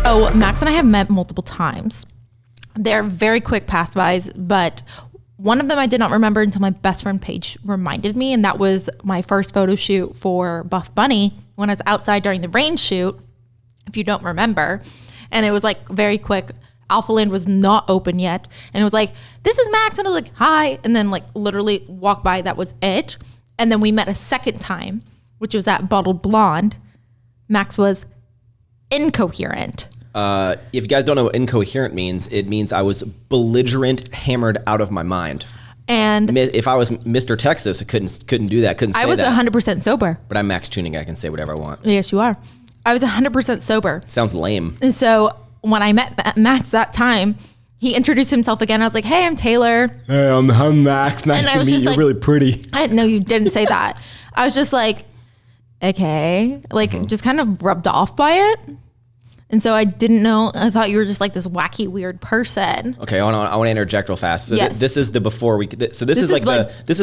So Max and I have met multiple times. They're very quick pass-bys, but one of them I did not remember until my best friend Paige reminded me, and that was my first photo shoot for Buff Bunny when I was outside during the rain shoot, if you don't remember. And it was like very quick. Alpha Land was not open yet. And it was like, this is Max. And I was like, hi. And then like literally walk by, that was it. And then we met a second time, which was at Bottled Blonde. Max was incoherent. If you guys don't know what incoherent means, it means I was belligerent, hammered out of my mind. And if I was Mr. Texas, I couldn't do that. Couldn't say that. I was 100% sober. But I'm Maxx Chewning. I can say whatever I want. Yes, you are. I was 100% sober. Sounds lame. And so when I met Max that time, he introduced himself again. I was like, hey, I'm Taylor. Hey, I'm Max. Nice to meet you. You're really pretty. No, you didn't say that. I was just like, okay. Like, just kind of rubbed off by it. And so I didn't know. I thought you were just like this wacky, weird person. Okay, I want to interject real fast. So yes. This is the before we. So this is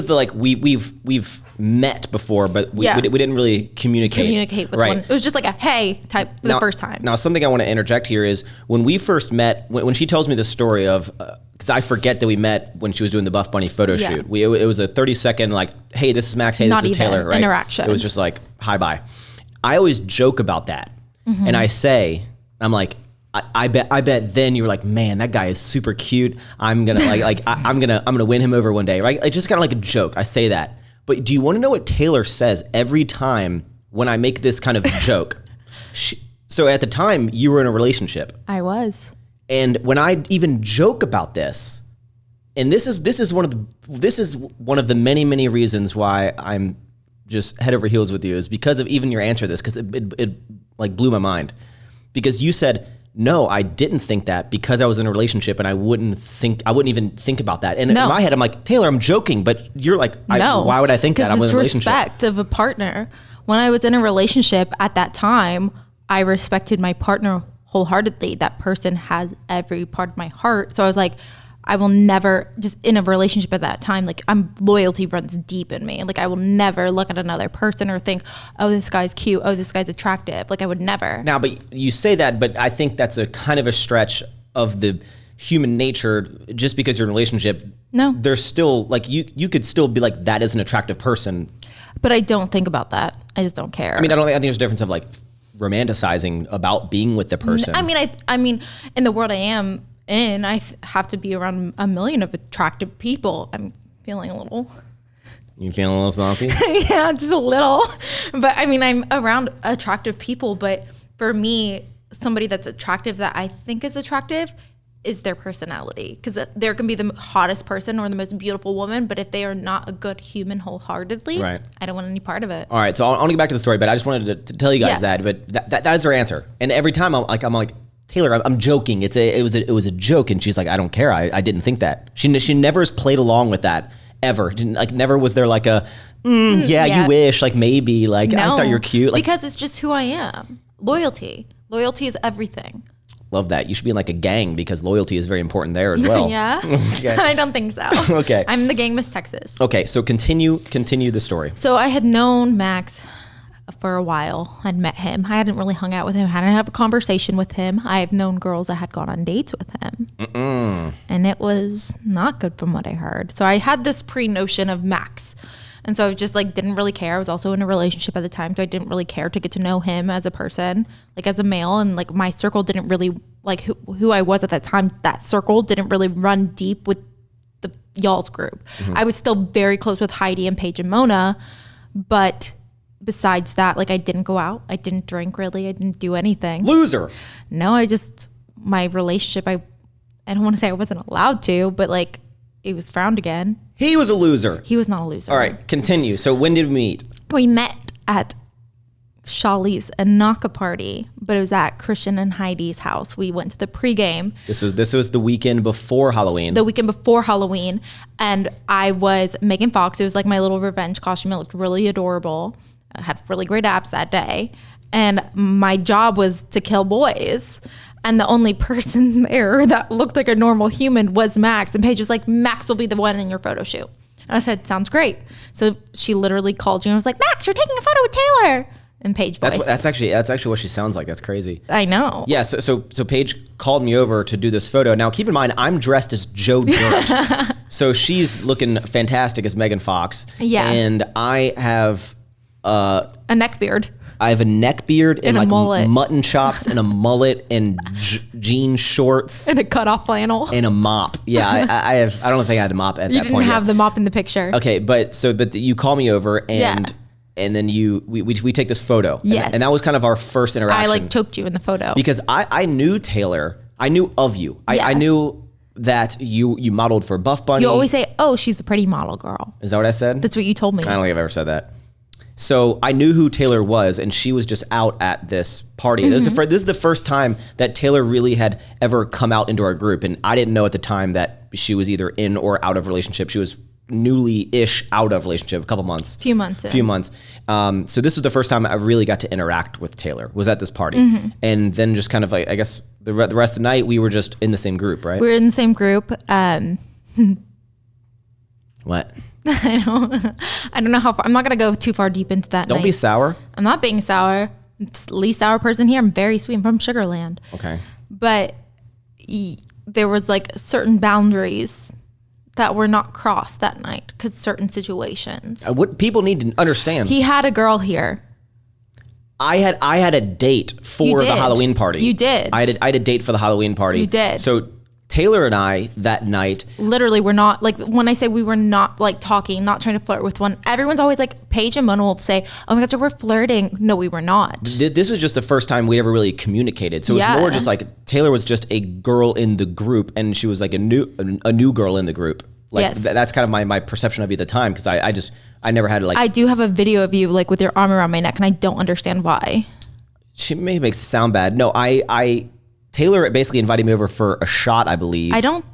like we've met before, but we didn't really communicate with one. It was just like a hey type the first time. Now something I want to interject here is when we first met. When she tells me the story of. Because I forget that we met when she was doing the Buff Bunny photo shoot. It was a 30-second like, hey, this is Max. Hey, this is Taylor. Right? Interaction. It was just like hi bye. I always joke about that, and I say. I'm like, I bet then you were like, man, that guy is super cute. I'm gonna I'm gonna win him over one day, right? I just kind of like a joke. I say that, but do you want to know what Taylor says every time when I make this kind of joke? So at the time you were in a relationship. I was, and when I even joke about this, and this is one of the many reasons why I'm just head over heels with you is because of even your answer to this, because it like blew my mind. Because you said, no, I didn't think that because I was in a relationship and I wouldn't even think about that. And in my head, I'm like, Taylor, I'm joking. But you're like, no, why would I think that? I'm in a relationship. It's respect of a partner. When I was in a relationship at that time, I respected my partner wholeheartedly. That person has every part of my heart. So I was like, I will never, just in a relationship at that time, like loyalty runs deep in me. Like I will never look at another person or think, oh, this guy's cute. Oh, this guy's attractive. Like I would never. Now, but you say that, but I think that's a kind of a stretch of the human nature. Just because you're in a relationship, no, there's still like, you could still be like, that is an attractive person. But I don't think about that. I just don't care. I mean, I think there's a difference of like romanticizing about being with the person. I mean, in the world I am, and I have to be around a million of attractive people. I'm feeling a little. You feeling a little saucy? Yeah, just a little. But I mean, I'm around attractive people. But for me, somebody that's attractive that I think is attractive is their personality. Because there can be the hottest person or the most beautiful woman, but if they are not a good human wholeheartedly, right. I don't want any part of it. All right, so I want to get back to the story, but I just wanted to tell you guys that. But that is her answer. And every time I'm like. Taylor, I'm joking. It was a joke, and she's like, I don't care. I didn't think that. She never has played along with that ever. Never was there like a you wish, like maybe, like no, I thought you're cute. Like, because it's just who I am. Loyalty is everything. Love that. You should be in like a gang because loyalty is very important there as well. Yeah, okay. I don't think so. Okay, I'm the gang Miss Texas. Okay, so continue the story. So I had known Max for a while. I'd met him. I hadn't really hung out with him. Hadn't had a conversation with him. I've known girls that had gone on dates with him. And it was not good from what I heard. So I had this pre-notion of Max. And so I just like didn't really care. I was also in a relationship at the time, so I didn't really care to get to know him as a person, like as a male. And like my circle didn't really, like who I was at that time, that circle didn't really run deep with the y'all's group. I was still very close with Heidi and Paige and Mona, but besides that, like I didn't go out. I didn't drink really. I didn't do anything. Loser. No, my relationship, I don't want to say I wasn't allowed to, but like it was frowned again. He was a loser. He was not a loser. All right, continue. So when did we meet? We met at Shawlee's Anaka party, but it was at Christian and Heidi's house. We went to the pregame. This was the weekend before Halloween. The weekend before Halloween, and I was Megan Fox. It was like my little revenge costume. It looked really adorable. I had really great abs that day, and my job was to kill boys. And the only person there that looked like a normal human was Max. And Paige was like, Max will be the one in your photo shoot. And I said, sounds great. So she literally called you and was like, Max, you're taking a photo with Taylor. in Paige voice. That's actually what she sounds like. That's crazy. I know. Yeah. So Paige called me over to do this photo. Now keep in mind, I'm dressed as Joe Dirt. So she's looking fantastic as Megan Fox. Yeah. And I have a neck beard. I have a neck beard and a like mullet. mutton chops and a mullet and jean shorts And a cutoff flannel. and a mop. Yeah, I don't think I had a mop at You that didn't point have yet. the mop in the picture. Okay, but you call me over and Yeah. and then we take this photo. Yes. And that was kind of our first interaction. I like choked you in the photo. Because I knew Taylor. I knew of you. Yeah. I knew that you modeled for Buff Bunny. You always say, "Oh, she's the pretty model girl." Is that what I said? That's what you told me. I don't think I've ever said that. So I knew who Taylor was, and she was just out at this party. Mm-hmm. This is the first time that Taylor really had ever come out into our group, and I didn't know at the time that she was either in or out of relationship. She was newly-ish out of relationship, a couple months. Few months. So this was the first time I really got to interact with Taylor, was at this party. Mm-hmm. And then just kind of like, I guess the rest of the night, we were just in the same group, right? We were in the same group. What? I don't know how far. I'm not gonna go too far deep into that. Don't be sour. I'm not being sour. It's the least sour person here. I'm very sweet. I'm from Sugarland. Okay. But there was like certain boundaries that were not crossed that night because certain situations. What people need to understand. He had a girl here. I had a date for the Halloween party. You did. I had a date for the Halloween party. You did. So Taylor and I that night. Literally, we're not like, when I say we were not like talking, not trying to flirt with one. Everyone's always like, Paige and Mona will say, "Oh my gosh, we're flirting." No, we were not. This was just the first time we ever really communicated. So it was Yeah. more just like Taylor was just a girl in the group, and she was like a new girl in the group. Like Yes. that's kind of my perception of you at the time, because I never had like. I do have a video of you like with your arm around my neck, and I don't understand why. She maybe makes it sound bad. No, Taylor basically invited me over for a shot, I believe. I don't.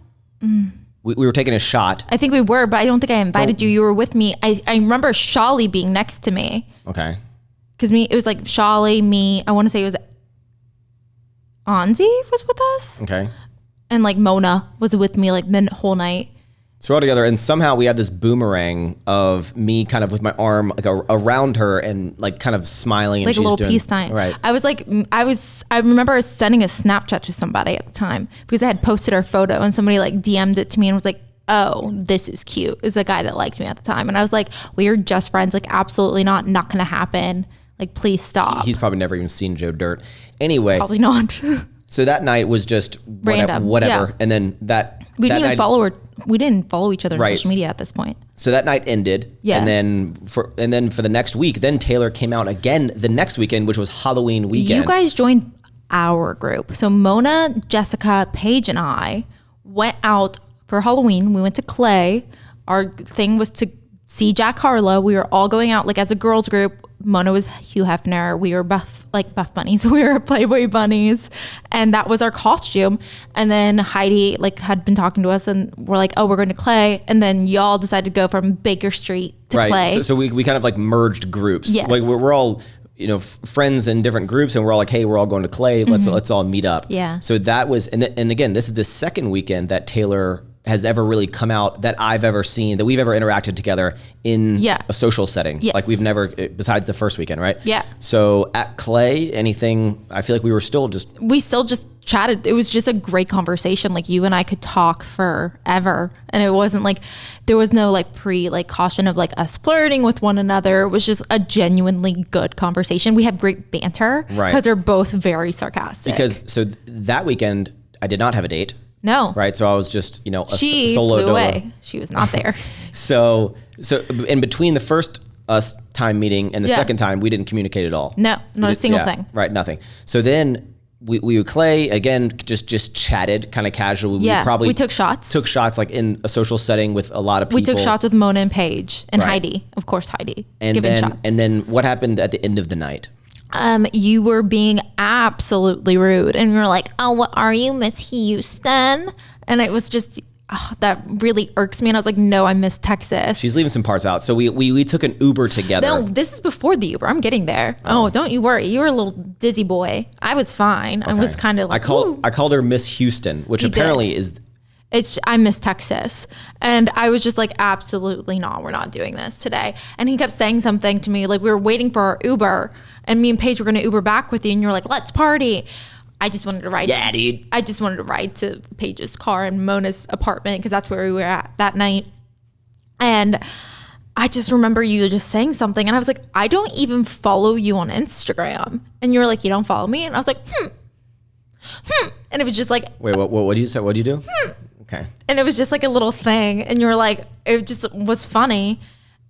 We were taking a shot. I think we were, but I don't think I invited you. You were with me. I remember Shawley being next to me. Okay. Because it was like Shawley, me. I want to say it was Anzi was with us. Okay. And like Mona was with me like the whole night. So we're all together, and somehow we have this boomerang of me kind of with my arm like around her and like kind of smiling. And Like she's a little doing, peace sign. Right. I remember sending a Snapchat to somebody at the time because I had posted our photo and somebody like DM'd it to me and was like, "Oh, this is cute." Is a guy that liked me at the time. And I was like, "We are just friends. Like, absolutely not going to happen. Like, please stop." He's probably never even seen Joe Dirt. Anyway. Probably not. So that night was just Random, whatever. yeah. And then We that didn't even night, follow her. We didn't follow each other on Right. social media at this point. So that night ended. Yeah. And then for the next week, then Taylor came out again the next weekend, which was Halloween weekend. You guys joined our group. So Mona, Jessica, Paige, and I went out for Halloween. We went to Clay. Our thing was to see Jack Harlow. We were all going out like as a girls group. Mona was Hugh Hefner. We were Buff bunnies. We were Playboy bunnies. And that was our costume. And then Heidi like had been talking to us and we're like, "Oh, we're going to Clay." And then y'all decided to go from Baker Street to Clay. So we kind of like merged groups. Yes. Like we're all, friends in different groups, and we're all like, "Hey, we're all going to Clay. Let's all meet up." Yeah. So that was, and again, this is the second weekend that Taylor has ever really come out that I've ever seen, that we've ever interacted together in a social setting. Yes. Like we've never, besides the first weekend, right? Yeah. So at Clay, I feel like we still just chatted. It was just a great conversation. Like you and I could talk forever. And it wasn't like, there was no like caution of like us flirting with one another. It was just a genuinely good conversation. We had great banter. Right. Because they're both very sarcastic. so that weekend I did not have a date. No. Right. So I was just, she solo flew dolo. away. She was not there. So in between the first time meeting and the second time, we didn't communicate at all. No, not a single thing. Right. Nothing. So then we would Clay again, just chatted kind of casually. We took shots. Took shots like in a social setting with a lot of people. We took shots with Mona and Paige and Heidi. Of course, Heidi. And then what happened at the end of the night? You were being absolutely rude and you were like, "Oh, what are you, Miss Houston?" And it was just, that really irks me. And I was like, "No, I miss Texas." She's leaving some parts out. So we took an Uber together. No, this is before the Uber. I'm getting there. Oh, don't you worry. You were a little dizzy boy. I was fine. Okay. I was kind of like, I called her Miss Houston, which apparently is I miss Texas. And I was just like, absolutely not. We're not doing this today. And he kept saying something to me, like we were waiting for our Uber and me and Paige were going to Uber back with you. And you're like, let's party. I just wanted to ride. Yeah, dude. I just wanted to ride to Paige's car and Mona's apartment because that's where we were at that night. And I just remember you just saying something. And I was like, I don't even follow you on Instagram. And you were like, you don't follow me? And I was like, And it was just like, wait, what did you say? What did you do? Okay. And it was just like a little thing. And you were like, it just was funny.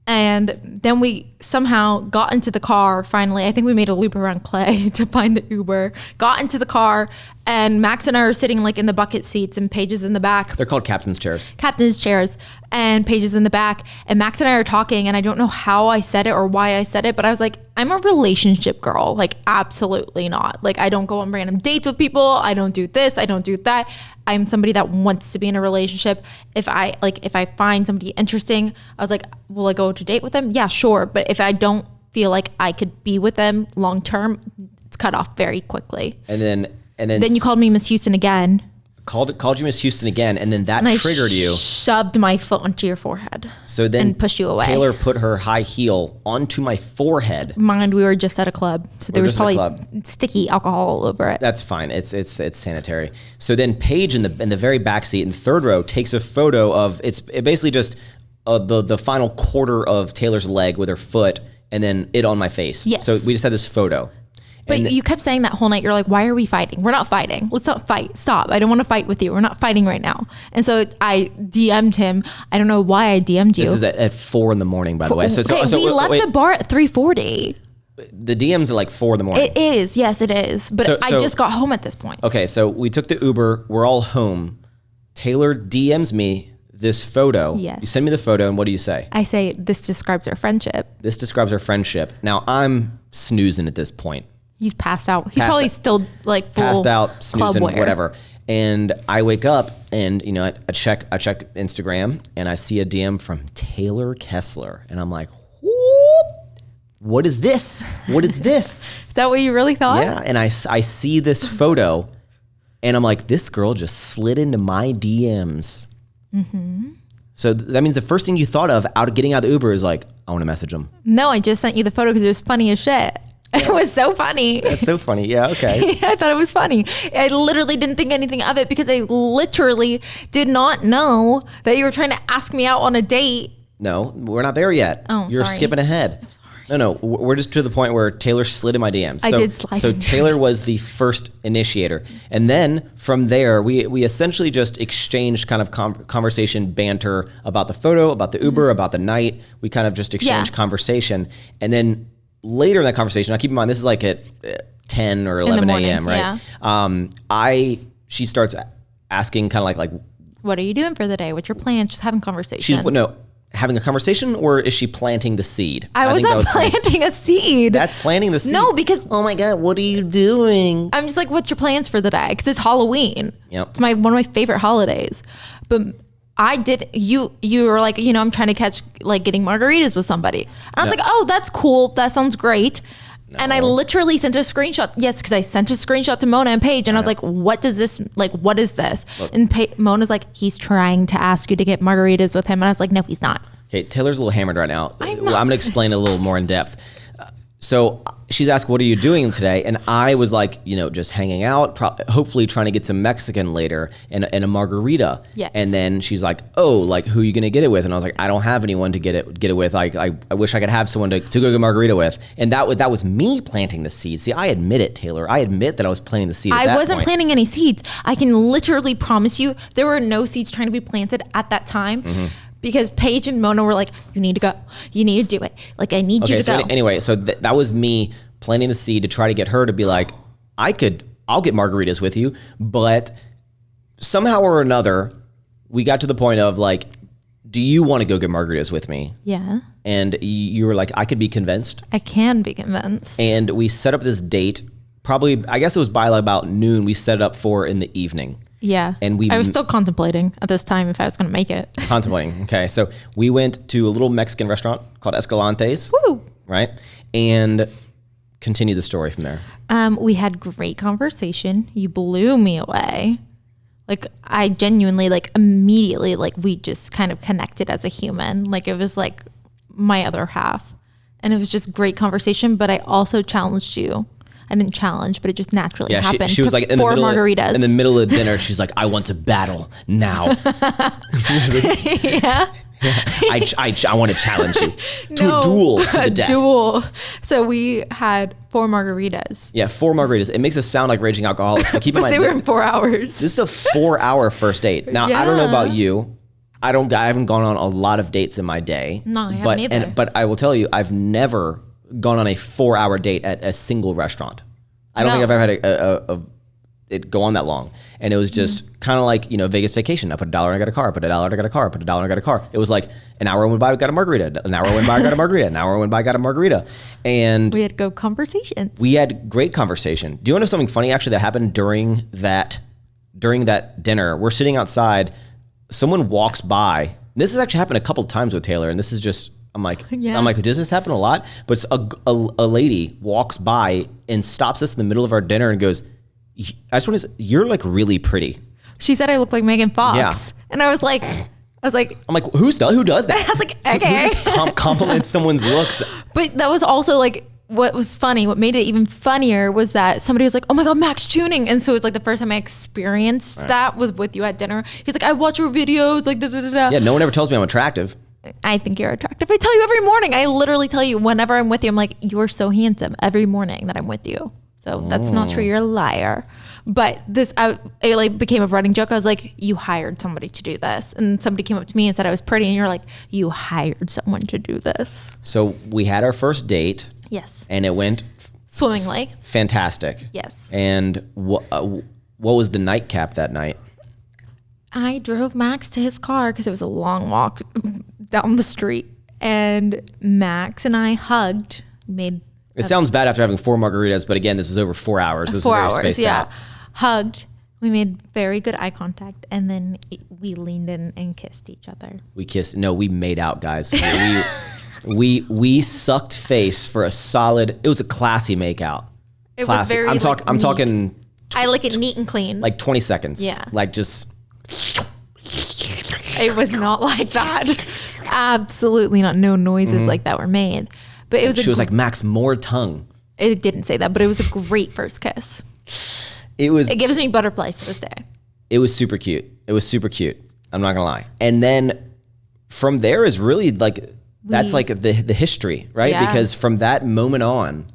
And then we somehow got into the car finally. I think we made a loop around Clay to find the Uber. Got into the car and Max and I are sitting like in the bucket seats and Paige is in the back. They're called captain's chairs. Captain's chairs. And Paige is in the back. And Max and I are talking and I don't know how I said it or why I said it, but I was like, I'm a relationship girl. Like absolutely not. Like I don't go on random dates with people. I don't do this. I don't do that. I'm somebody that wants to be in a relationship. If I find somebody interesting, I was like, will I go to date with them? Yeah, sure. But if I don't feel like I could be with them long term, it's cut off very quickly. And then you called me Miss Houston again. Called you Miss Houston again, and then that triggered you. Shoved my foot onto your forehead. So then and pushed you away. Taylor put her high heel onto my forehead. Mind, we were just at a club, so there was probably sticky alcohol all over it. That's fine. It's sanitary. So then Paige in the very back seat in the third row takes a photo of it basically just the final quarter of Taylor's leg with her foot, and then it on my face. Yes. So we just had this photo. But you kept saying that whole night, you're like, why are we fighting? We're not fighting. Let's not fight. Stop. I don't want to fight with you. We're not fighting right now. And so I DM'd him. I don't know why I DM'd you. This is at 4 a.m, by the way. So we left the bar at 3:40. The DM's are like 4 a.m. It is. Yes, it is. But I just got home at this point. Okay, so we took the Uber. We're all home. Taylor DMs me this photo. Yes. You send me the photo, and what do you say? I say, this describes our friendship. This describes our friendship. Now, I'm snoozing at this point. He's passed out. He's probably still like full passed out, snoozing, club wear. Whatever. And I wake up and I check Instagram and I see a DM from Taylor Kessler and I'm like, what is this? What is this? Is that what you really thought? Yeah. And I see this photo and I'm like, this girl just slid into my DMs. Mm-hmm. So that means the first thing you thought of getting out of the Uber is like, I want to message him. No, I just sent you the photo because it was funny as shit. It was so funny. That's so funny. Yeah, okay. I thought it was funny. I literally didn't think anything of it because I literally did not know that you were trying to ask me out on a date. No, we're not there yet. Oh, You're sorry. skipping ahead. No, we're just to the point where Taylor slid in my DMs. I did slide. So Taylor was the first initiator. And then from there, we essentially just exchanged kind of conversation banter about the photo, about the Uber, about the night. We kind of just exchanged conversation. And then later in that conversation, now keep in mind, this is like at 10 or 11 a.m., right? Yeah. She starts asking kind of like, what are you doing for the day? What's your plan? Just having conversation. Having a conversation, or is she planting the seed? I wasn't planting a seed. That's planting the seed. No, because oh my God, what are you doing? I'm just like, what's your plans for the day? Because it's Halloween. Yep. It's one of my favorite holidays. But I did, you were like, I'm trying to catch like getting margaritas with somebody. And I was like, oh, that's cool. That sounds great. No. And I literally sent a screenshot. Yes, because I sent a screenshot to Mona and Paige, and I was like, what is this? Look. And Mona's like, he's trying to ask you to get margaritas with him. And I was like, no, he's not. Okay, Taylor's a little hammered right now. I'm going to explain a little more in depth. So she's asked, what are you doing today? And I was like, just hanging out, hopefully trying to get some Mexican later and a margarita. Yes. And then she's like, oh, like who are you going to get it with? And I was like, I don't have anyone to get it with. I wish I could have someone to go get margarita with. And that was me planting the seed. See, I admit it, Taylor. I admit that I was planting the seed. I wasn't planting any seeds. I can literally promise you there were no seeds trying to be planted at that time. Mm-hmm. Because Paige and Mona were like, you need to go. You need to do it. Like, I need you to go. Anyway, so that was me planting the seed to try to get her to be like, I'll get margaritas with you. But somehow or another, we got to the point of like, do you want to go get margaritas with me? Yeah. And you were like, I could be convinced. I can be convinced. And we set up this date. Probably, I guess it was by about noon. We set it up for in the evening. Yeah. And I was still contemplating at this time if I was going to make it. Contemplating. Okay. So we went to a little Mexican restaurant called Escalante's. Woo! Right. And continue the story from there. We had great conversation. You blew me away. Like I genuinely like immediately like we just kind of connected as a human. Like it was like my other half. And it was just great conversation, but I also challenged you. I didn't challenge, but it just naturally happened. She was like in margaritas. In the middle of dinner, she's like, I want to battle now. Yeah. I want to challenge you to a duel to the death. Duel. So we had 4 margaritas. Yeah, 4 margaritas. It makes us sound like raging alcoholics, but keep in mind, they were in 4 hours. This is a 4-hour first date. Now, I don't know about you. I haven't gone on a lot of dates in my day. No, I haven't either. But I will tell you, I've never gone on a 4-hour date at a single restaurant. I don't think I've ever had it go on that long. And it was just kind of like, Vegas vacation. I put $1 and I got a car, put $1 and I got a car, put $1 and I got a car. It was like an hour went by, we got a margarita. An hour went by, I got a margarita. An hour went by, I got a margarita. And we had good conversations. We had great conversation. Do you want to know something funny actually that happened during that dinner? We're sitting outside. Someone walks by. This has actually happened a couple of times with Taylor. And this is just, I'm like, does this happen a lot? But a lady walks by and stops us in the middle of our dinner and goes, I just want to say, you're like really pretty. She said I look like Megan Fox. Yeah. And I was like, I'm like, who does that? I was like, okay. Who just compliments someone's looks? But that was also like, what was funny, what made it even funnier was that somebody was like, oh my God, Maxx Chewning. And so it was like the first time I experienced that was with you at dinner. He's like, I watch your videos, like da-da-da-da. Yeah, no one ever tells me I'm attractive. I think you're attractive. I tell you every morning. I literally tell you whenever I'm with you, I'm like, you're so handsome every morning that I'm with you. So that's not true. You're a liar. But it like became a running joke. I was like, you hired somebody to do this. And somebody came up to me and said I was pretty. And you're like, you hired someone to do this. So we had our first date. Yes. And it went swimmingly. Fantastic. Yes. And what was the nightcap that night? I drove Max to his car because it was a long walk down the street. And Max and I hugged, It sounds bad after having 4 margaritas, but again, this was over 4 hours. This 4 was very hours, spaced out. Hugged. We made very good eye contact, and then we leaned in and kissed each other. We kissed. No, we made out, guys. we sucked face for a solid. It was a classy makeout. It was very. I'm talking. I like it neat and clean. Like 20 seconds. Yeah. Like just. It was not like that. Absolutely not. No noises like that were made. But it was. She was like, Max, more tongue. It didn't say that, but it was a great first kiss. It gives me butterflies to this day. It was super cute. I'm not gonna lie. And then from there is really like that's like the history, right? Yeah. Because from that moment on,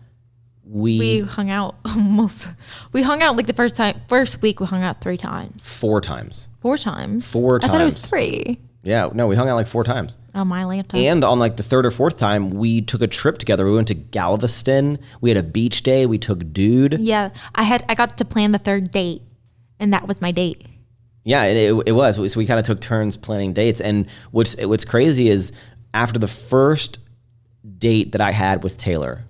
we hung out almost. We hung out like first week we hung out 3 times. 4 times. 4 times. 4 times. I thought it was 3. Yeah, no, we hung out like 4 times. Oh, my Lanta. And on like the 3rd or 4th time, we took a trip together. We went to Galveston. We had a beach day. We took Dude. Yeah, I got to plan the 3rd date, and that was my date. Yeah, it was. So we kind of took turns planning dates. And what's crazy is after the first date that I had with Taylor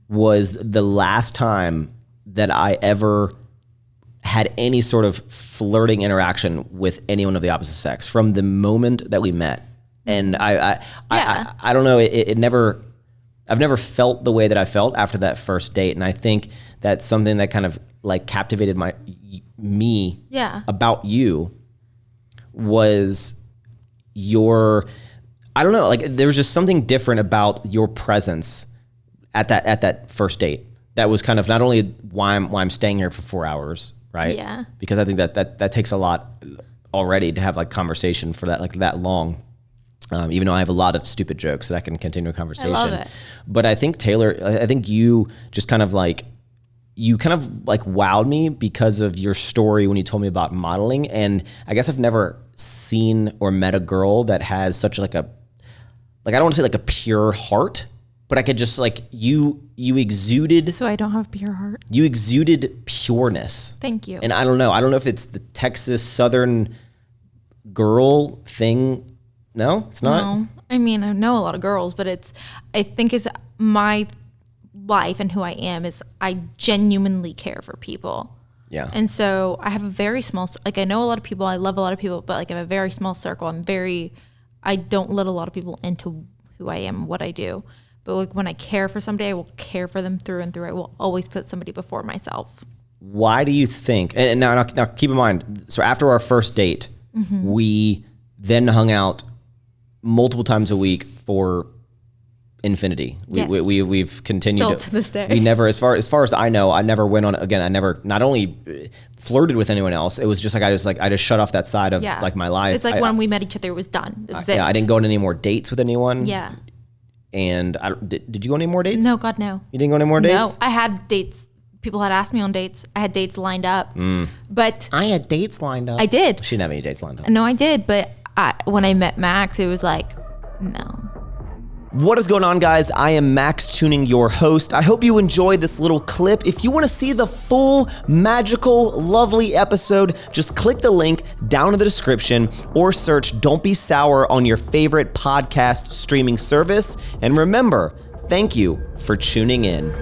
was the last time that I ever had any sort of flirting interaction with anyone of the opposite sex from the moment that we met. And I don't know, I've never felt the way that I felt after that first date. And I think that's something that kind of like captivated me about you was I don't know, like there was just something different about your presence at that first date. That was kind of not only why I'm staying here for 4 hours, right? Yeah. Because I think that takes a lot already to have like conversation for that long. Even though I have a lot of stupid jokes that I can continue a conversation. I love it. But I think Taylor, I think you just kind of like wowed me because of your story when you told me about modeling. And I guess I've never seen or met a girl that has such like I don't want to say like a pure heart, but I could just like you exuded. So I don't have a pure heart. You exuded pureness. Thank you. And I don't know if it's the Texas Southern girl thing. No, it's not. No, I mean I know a lot of girls, but I think it's my life and who I am is I genuinely care for people. Yeah. And so I have a very small, like I know a lot of people, I love a lot of people, but like I have a very small circle. I don't let a lot of people into who I am, what I do. But like when I care for somebody, I will care for them through and through. I will always put somebody before myself. why do you think, and now keep in mind, so after our first date, we then hung out multiple times a week for infinity. We've continued to this day. We never, as far as I know, I never went on, again, I never not only flirted with anyone else, it was just like I just shut off that side of like my life. It's like when we met each other, it was done. It was it. I didn't go on any more dates with anyone. Yeah. And did you go on any more dates? No, God, no. You didn't go on any more dates? No, I had dates. People had asked me on dates. I had dates lined up, but I had dates lined up. I did. She didn't have any dates lined up. No, I did. But when I met Maxx, it was like, no. What is going on, guys? I am Maxx Chewning, your host. I hope you enjoyed this little clip. If you want to see the full, magical, lovely episode, just click the link down in the description or search Don't Be Sour on your favorite podcast streaming service. And remember, thank you for tuning in.